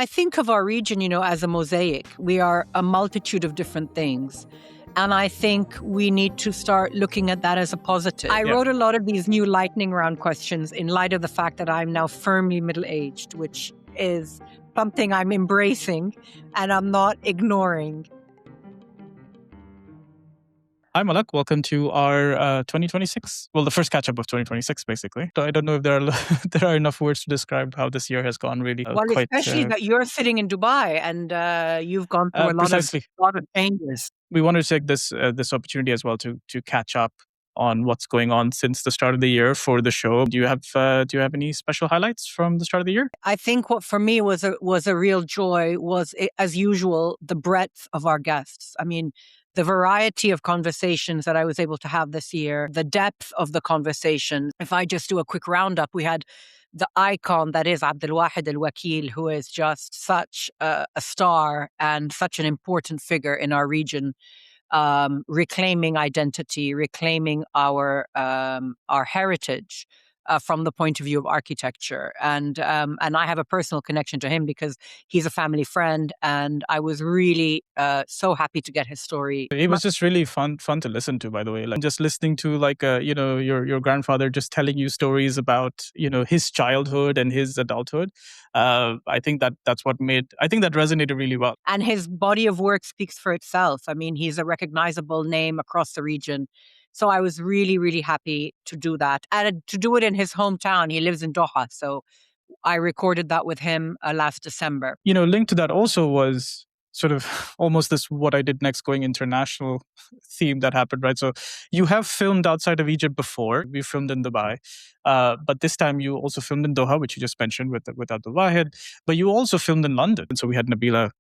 I think of our region, as a mosaic. We are a multitude of different things. And I think we need to start looking at that as a positive. I wrote a lot of these new lightning round questions in light of the fact that I'm now firmly middle-aged, which is something I'm embracing and I'm not ignoring. Hi, Malak. Welcome to our 2026. Well, the first catch-up of 2026, basically. I don't know if there are there are enough words to describe how this year has gone. Really, especially that you're sitting in Dubai and you've gone through a lot of changes. We wanted to take this opportunity as well to catch up on what's going on since the start of the year for the show. Do you have any special highlights from the start of the year? I think what for me was a real joy was, as usual, the breadth of our guests. I mean, the variety of conversations that I was able to have this year, the depth of the conversation. If I just do a quick roundup, we had the icon that is Abdelwahid Al-Wakil, who is just such a star and such an important figure in our region, reclaiming identity, reclaiming our heritage. From the point of view of architecture. And I have a personal connection to him because he's a family friend, and I was really so happy to get his story. It was just really fun to listen to, by the way. Like just listening to your grandfather just telling you stories about, his childhood and his adulthood. I think that resonated really well. And his body of work speaks for itself. I mean, he's a recognizable name across the region. So I was really, really happy to do that and to do it in his hometown. He lives in Doha. So I recorded that with him last December. Linked to that also was sort of almost this what I did next going international theme that happened, right? So you have filmed outside of Egypt before. We filmed in Dubai. But this time you also filmed in Doha, which you just mentioned with Abdul Wahid. But you also filmed in London. And so we had Nabila,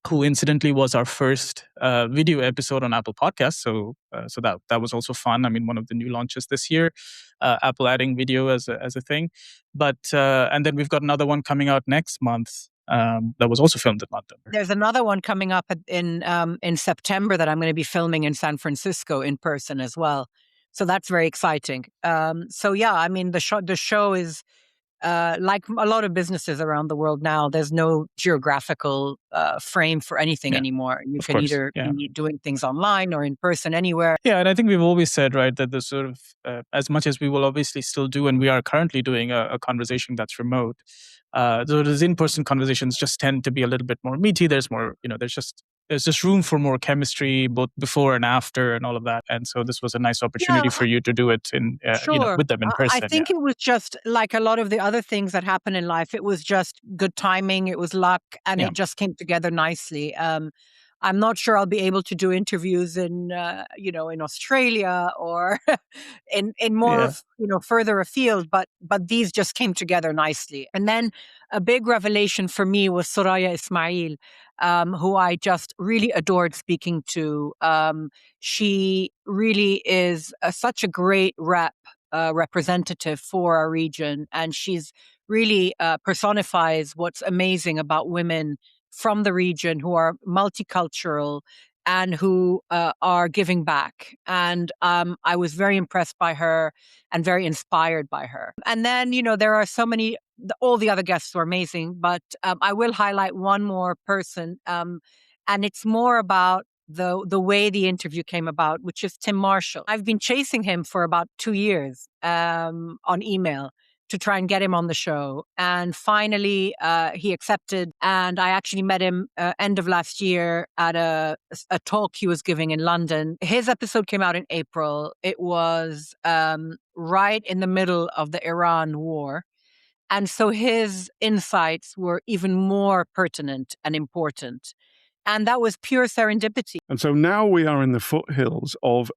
who incidentally was our first video episode on Apple Podcasts. So that was also fun. I mean, one of the new launches this year, Apple adding video as a thing. But and then we've got another one coming out next month that was also filmed in London. There's another one coming up in September that I'm going to be filming in San Francisco in person as well. So that's very exciting. So yeah, I mean, the show is. Like a lot of businesses around the world now, there's no geographical frame for anything anymore. You can either be doing things online or in person anywhere. Yeah, and I think we've always said, right, that the sort of, as much as we will obviously still do, and we are currently doing a conversation that's remote, those in-person conversations just tend to be a little bit more meaty. There's more, there's just room for more chemistry, both before and after and all of that. And so this was a nice opportunity for you to do it with them in person. I think it was just like a lot of the other things that happen in life. It was just good timing. It was luck, and it just came together nicely. I'm not sure I'll be able to do interviews in Australia or in more, further afield, but these just came together nicely. And then a big revelation for me was Soraya Ismail, who I just really adored speaking to. She really is such a great representative for our region, and she's really personifies what's amazing about women from the region who are multicultural and who are giving back. And I was very impressed by her and very inspired by her. And then, there are so many, all the other guests were amazing, but I will highlight one more person. And it's more about the way the interview came about, which is Tim Marshall. I've been chasing him for about 2 years on email to try and get him on the show. And finally, he accepted. And I actually met him end of last year at a talk he was giving in London. His episode came out in April. It was right in the middle of the Iran war. And so his insights were even more pertinent and important. And that was pure serendipity. And so now we are in the foothills of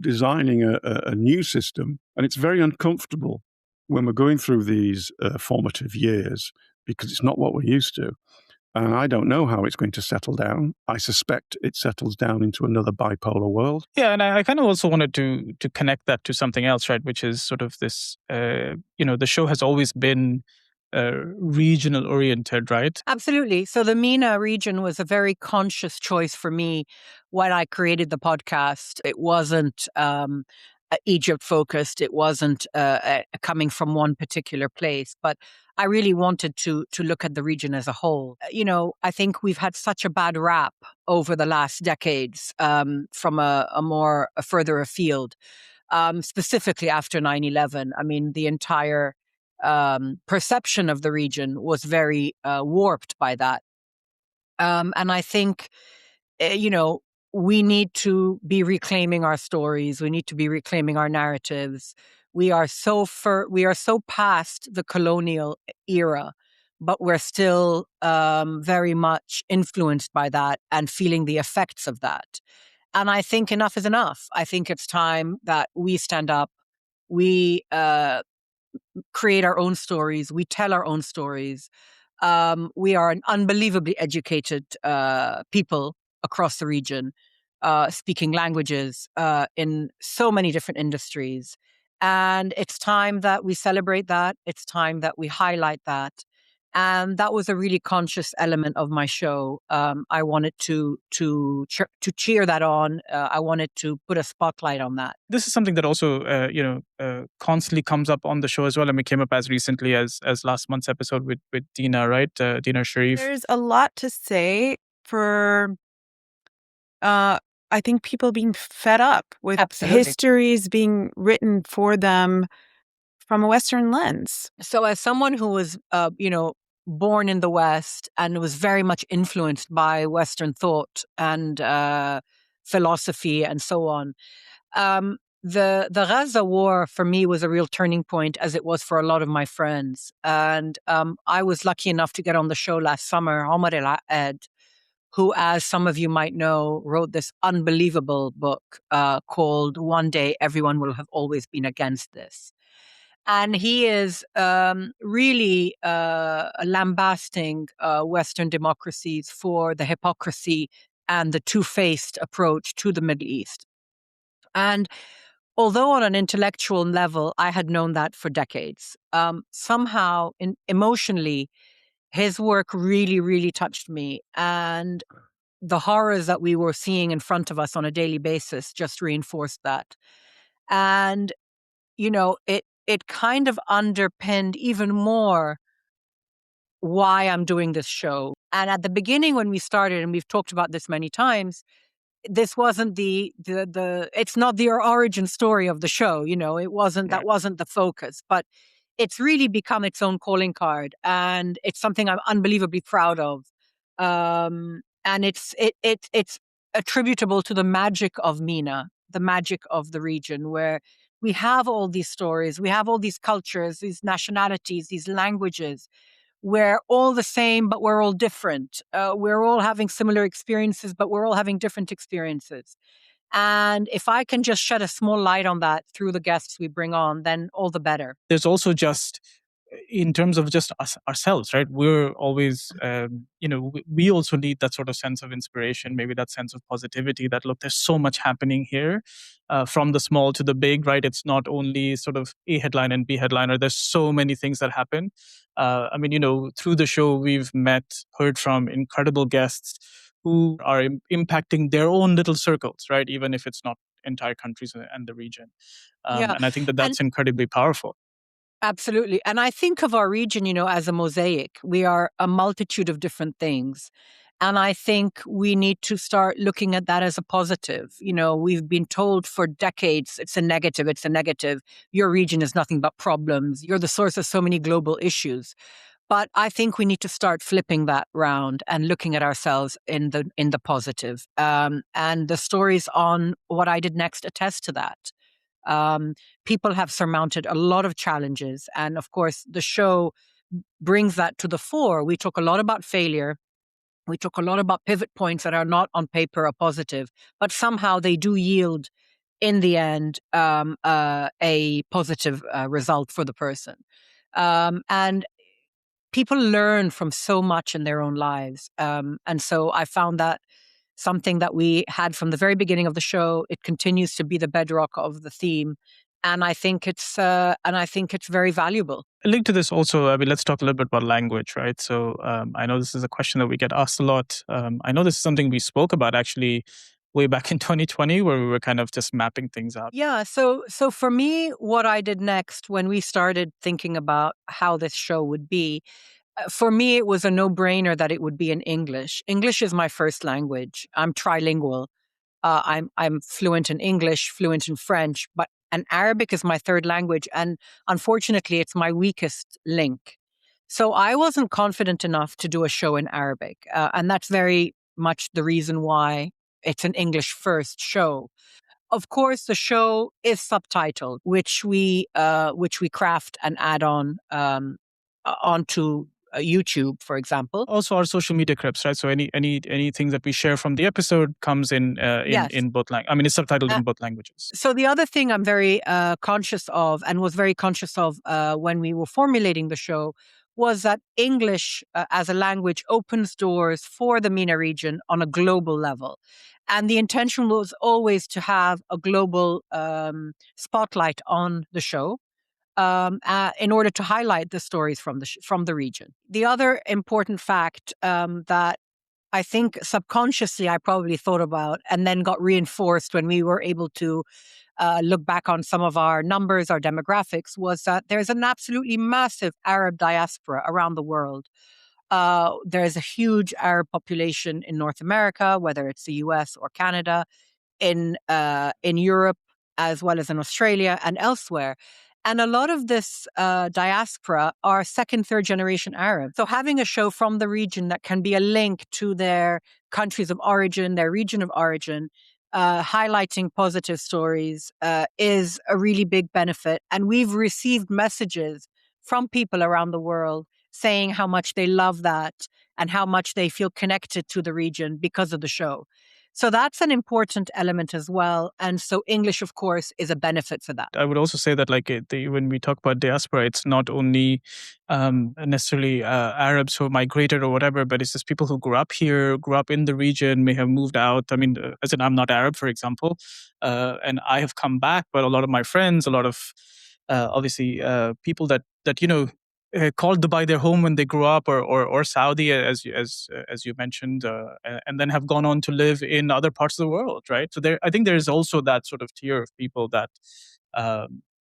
designing a new system. And it's very uncomfortable when we're going through these formative years, because it's not what we're used to. And I don't know how it's going to settle down. I suspect it settles down into another bipolar world. Yeah, and I kind of also wanted to connect that to something else, right? Which is sort of this, the show has always been regional oriented, right? Absolutely. So the MENA region was a very conscious choice for me when I created the podcast. It wasn't Egypt focused. It wasn't coming from one particular place, but I really wanted to look at the region as a whole. I think we've had such a bad rap over the last decades from a further afield, specifically after 9/11. I mean, the entire perception of the region was very warped by that. And I think, you know, we need to be reclaiming our stories. We need to be reclaiming our narratives. We are so past the colonial era, but we're still very much influenced by that and feeling the effects of that. And I think enough is enough. I think it's time that we stand up. We create our own stories. We tell our own stories. We are an unbelievably educated people across the region, speaking languages in so many different industries. And it's time that we celebrate that. It's time that we highlight that. And that was a really conscious element of my show. I wanted to cheer that on. I wanted to put a spotlight on that. This is something that also constantly comes up on the show as well, and we came up as recently as last month's episode with Dina, right? Dina Sharif. There's a lot to say for I think people being fed up with Absolutely. histories being written for them from a Western lens. So as someone who was, born in the West and was very much influenced by Western thought and philosophy and so on, the Gaza war for me was a real turning point, as it was for a lot of my friends. And I was lucky enough to get on the show last summer. Omar El-Ed, who, as some of you might know, wrote this unbelievable book called One Day Everyone Will Have Always Been Against This. And he is really lambasting Western democracies for the hypocrisy and the two-faced approach to the Middle East. And although on an intellectual level, I had known that for decades, somehow emotionally, his work really, really touched me. And the horrors that we were seeing in front of us on a daily basis just reinforced that. And, it kind of underpinned even more why I'm doing this show. And at the beginning when we started, and we've talked about this many times, this wasn't it's not the origin story of the show. It wasn't, that wasn't the focus, but it's really become its own calling card, and it's something I'm unbelievably proud of. And it's attributable to the magic of MENA, the magic of the region, where we have all these stories, we have all these cultures, these nationalities, these languages. We're all the same, but we're all different. We're all having similar experiences, but we're all having different experiences. And if I can just shed a small light on that through the guests we bring on, then all the better. There's also just, in terms of just us ourselves, right? We're always, we also need that sort of sense of inspiration, maybe that sense of positivity that, look, there's so much happening here, from the small to the big, right? It's not only sort of A headline and B headliner. There's so many things that happen. Through the show, we've heard from incredible guests who are impacting their own little circles, right? Even if it's not entire countries and the region. And I think that's incredibly powerful. Absolutely. And I think of our region, as a mosaic. We are a multitude of different things. And I think we need to start looking at that as a positive. We've been told for decades, it's a negative. Your region is nothing but problems. You're the source of so many global issues. But I think we need to start flipping that round and looking at ourselves in the positive. And the stories on What I Did Next attest to that. People have surmounted a lot of challenges. And of course, the show brings that to the fore. We talk a lot about failure. We talk a lot about pivot points that are not on paper a positive, but somehow they do yield, in the end, a positive result for the person. And people learn from so much in their own lives. And so I found that something that we had from the very beginning of the show. It continues to be the bedrock of the theme. And I think it's very valuable. Linked to this also, let's talk a little bit about language, right? So I know this is a question that we get asked a lot. I know this is something we spoke about actually way back in 2020 where we were kind of just mapping things out? Yeah. So for me, what I did next when we started thinking about how this show would be, for me, it was a no-brainer that it would be in English. English is my first language. I'm trilingual. I'm fluent in English, fluent in French, and Arabic is my third language. And unfortunately, it's my weakest link. So I wasn't confident enough to do a show in Arabic. And that's very much the reason why it's an English first show. Of course, the show is subtitled, which we craft and add on onto YouTube, for example. Also, our social media clips, right? So anything that we share from the episode comes Yes. in both languages. I mean, it's subtitled in both languages. So the other thing I'm very conscious of, and was very conscious of when we were formulating the show, was that English as a language opens doors for the MENA region on a global level. And the intention was always to have a global spotlight on the show in order to highlight the stories from the region. The other important fact that I think subconsciously I probably thought about and then got reinforced when we were able to look back on some of our numbers, our demographics, was that there's an absolutely massive Arab diaspora around the world. There's a huge Arab population in North America, whether it's the US or Canada, in Europe, as well as in Australia and elsewhere. And a lot of this diaspora are second, third generation Arab. So having a show from the region that can be a link to their countries of origin, their region of origin, highlighting positive stories is a really big benefit. And we've received messages from people around the world saying how much they love that and how much they feel connected to the region because of the show. So that's an important element as well. And so English, of course, is a benefit for that. I would also say that when we talk about diaspora, it's not only necessarily Arabs who migrated or whatever, but it's just people who grew up here, grew up in the region, may have moved out. I mean, as in I'm not Arab, for example, and I have come back, but a lot of my friends, a lot of obviously people that called Dubai their home when they grew up, or Saudi, as you mentioned, and then have gone on to live in other parts of the world, right? So I think there is also that sort of tier of people that,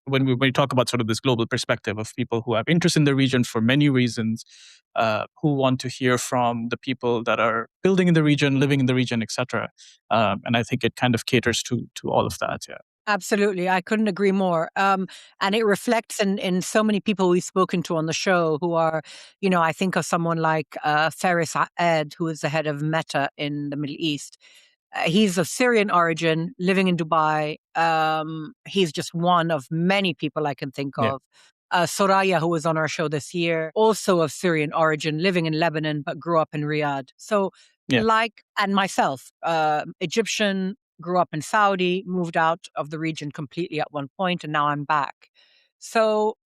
when we talk about sort of this global perspective of people who have interest in the region for many reasons, who want to hear from the people that are building in the region, living in the region, etc. And I think it kind of caters to all of that. Yeah. Absolutely. I couldn't agree more. And it reflects in so many people we've spoken to on the show who are, I think of someone like Faris Ed, who is the head of META in the Middle East. He's of Syrian origin, living in Dubai. He's just one of many people I can think of. Soraya, who was on our show this year, also of Syrian origin, living in Lebanon, but grew up in Riyadh. So and myself, Egyptian, grew up in Saudi, moved out of the region completely at one point, and now I'm back. So,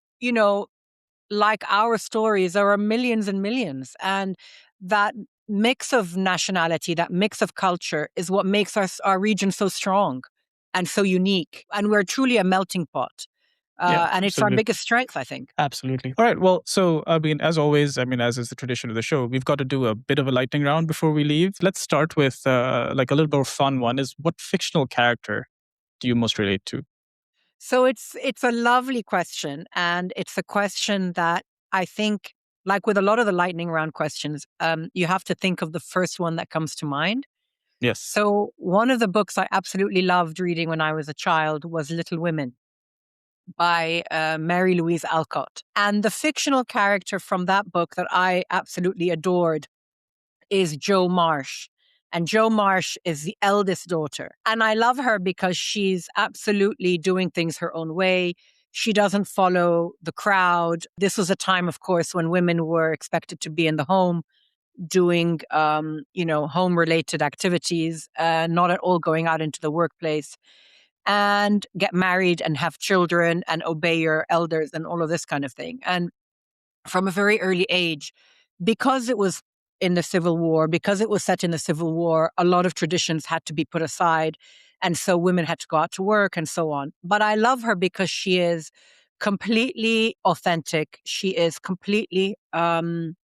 like our stories, there are millions and millions. And that mix of nationality, that mix of culture is what makes our region so strong and so unique. And we're truly a melting pot. And it's our biggest strength, I think. Absolutely. All right. Well, so, I mean, as always, as is the tradition of the show, we've got to do a bit of a lightning round before we leave. Let's start with a little more fun one. Is what fictional character do you most relate to? So it's a lovely question. And it's a question that I think, like with a lot of the lightning round questions, you have to think of the first one that comes to mind. Yes. So one of the books I absolutely loved reading when I was a child was Little Women by Mary Louise Alcott. And the fictional character from that book that I absolutely adored is Jo Marsh. And Jo Marsh is the eldest daughter. And I love her because she's absolutely doing things her own way. She doesn't follow the crowd. This was a time, of course, when women were expected to be in the home doing, home-related activities, not at all going out into the workplace, and get married and have children and obey your elders and all of this kind of thing. And from a very early age, because it was in the Civil War, because it was set in the Civil War, a lot of traditions had to be put aside. And so women had to go out to work and so on. But I love her because she is completely authentic. She is completely following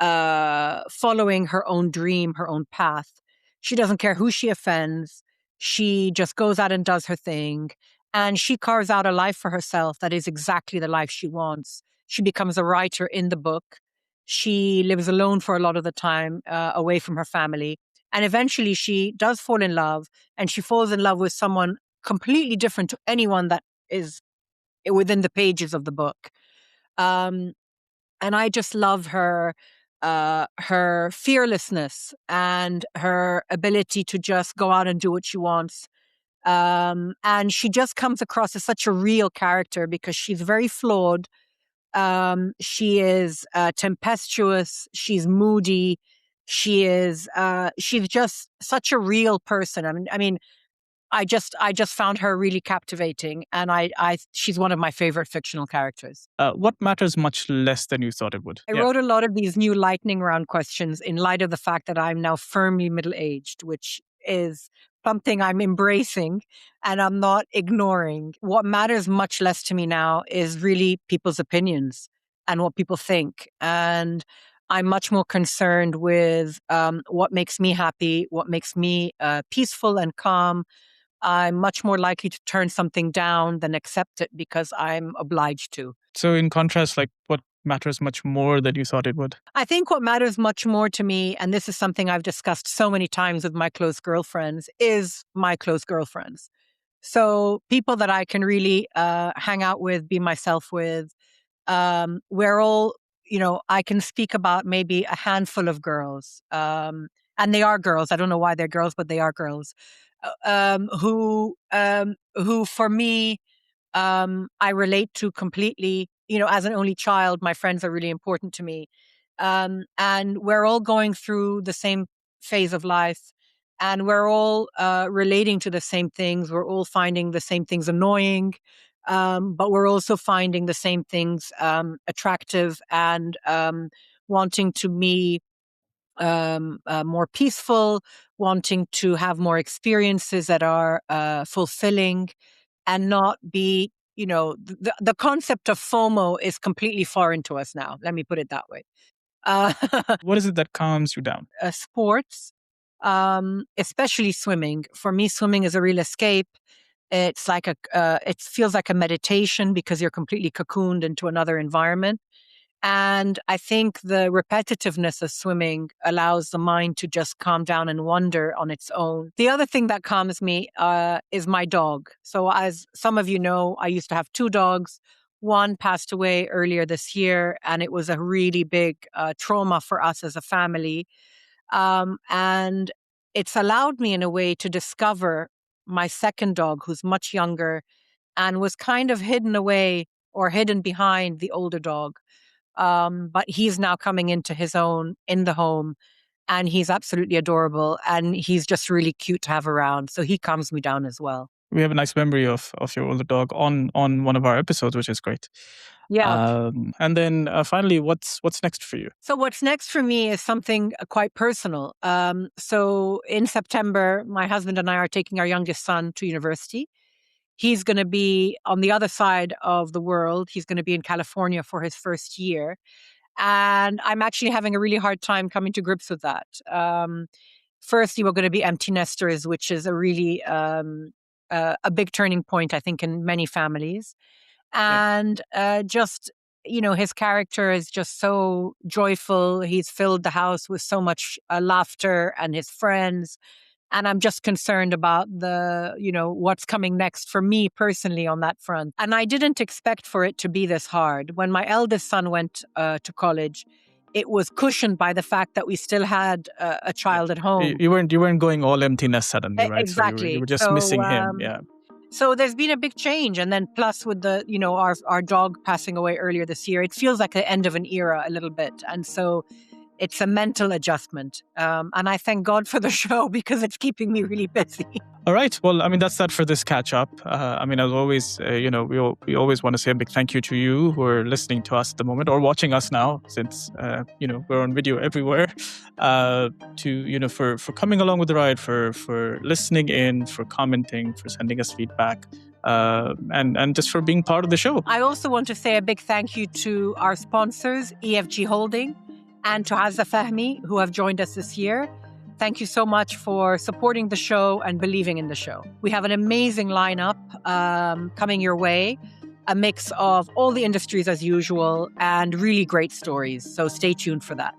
her own dream, her own path. She doesn't care who she offends. She just goes out and does her thing. And she carves out a life for herself that is exactly the life she wants. She becomes a writer in the book. She lives alone for a lot of the time, away from her family. And eventually she does fall in love, and she falls in love with someone completely different to anyone that is within the pages of the book. Um, and I just love her fearlessness and her ability to just go out and do what she wants. And she just comes across as such a real character because she's very flawed. She is tempestuous. She's moody. She's just such a real person. I mean, I just found her really captivating, and she's one of my favorite fictional characters. What matters much less than you thought it would? I wrote a lot of these new lightning round questions in light of the fact that I'm now firmly middle-aged, which is something I'm embracing and I'm not ignoring. What matters much less to me now is really people's opinions and what people think. And I'm much more concerned with what makes me happy, what makes me peaceful and calm. I'm much more likely to turn something down than accept it because I'm obliged to. So in contrast, like what matters much more than you thought it would? I think what matters much more to me, and this is something I've discussed so many times with my close girlfriends, is my close girlfriends. So people that I can really hang out with, be myself with. We're all, I can speak about maybe a handful of girls. And they are girls. I don't know why they're girls, but they are girls. Who for me, I relate to completely. As an only child, my friends are really important to me. And we're all going through the same phase of life, and we're all relating to the same things. We're all finding the same things annoying, but we're also finding the same things attractive and wanting to be more peaceful, wanting to have more experiences that are fulfilling and not be, the concept of FOMO is completely foreign to us now. Let me put it that way. Uh, What is it that calms you down? Sports, especially swimming. For me, swimming is a real escape. It's like it feels like a meditation because you're completely cocooned into another environment. And I think the repetitiveness of swimming allows the mind to just calm down and wander on its own. The other thing that calms me is my dog. So as some of you know, I used to have 2 dogs. One passed away earlier this year, and it was a really big trauma for us as a family. And it's allowed me in a way to discover my second dog, who's much younger and was kind of hidden away or hidden behind the older dog. But he's now coming into his own in the home, and he's absolutely adorable, and he's just really cute to have around. So he calms me down as well. We have a nice memory of your older dog on one of our episodes, which is great. Yeah. And then finally, what's next for you? So what's next for me is something quite personal. So in September, my husband and I are taking our youngest son to university. He's going to be on the other side of the world. He's going to be in California for his first year. And I'm actually having a really hard time coming to grips with that. Firstly, we're going to be empty nesters, which is a really a big turning point, I think, in many families. And just, his character is just so joyful. He's filled the house with so much laughter and his friends. And I'm just concerned about what's coming next for me personally on that front. And I didn't expect for it to be this hard. When my eldest son went to college, it was cushioned by the fact that we still had a child at home. You weren't going all empty nest suddenly, right? Exactly. So you were just missing him. Yeah. So there's been a big change. And then plus with the, our dog passing away earlier this year, it feels like the end of an era a little bit. And so it's a mental adjustment. And I thank God for the show because it's keeping me really busy. All right. Well, that's that for this catch up. As always, we always want to say a big thank you to you who are listening to us at the moment or watching us now, since, we're on video everywhere, for coming along with the ride, for listening in, for commenting, for sending us feedback. And just for being part of the show. I also want to say a big thank you to our sponsors, EFG Holding, and to Azza Fahmi, who have joined us this year. Thank you so much for supporting the show and believing in the show. We have an amazing lineup coming your way, a mix of all the industries as usual and really great stories. So stay tuned for that.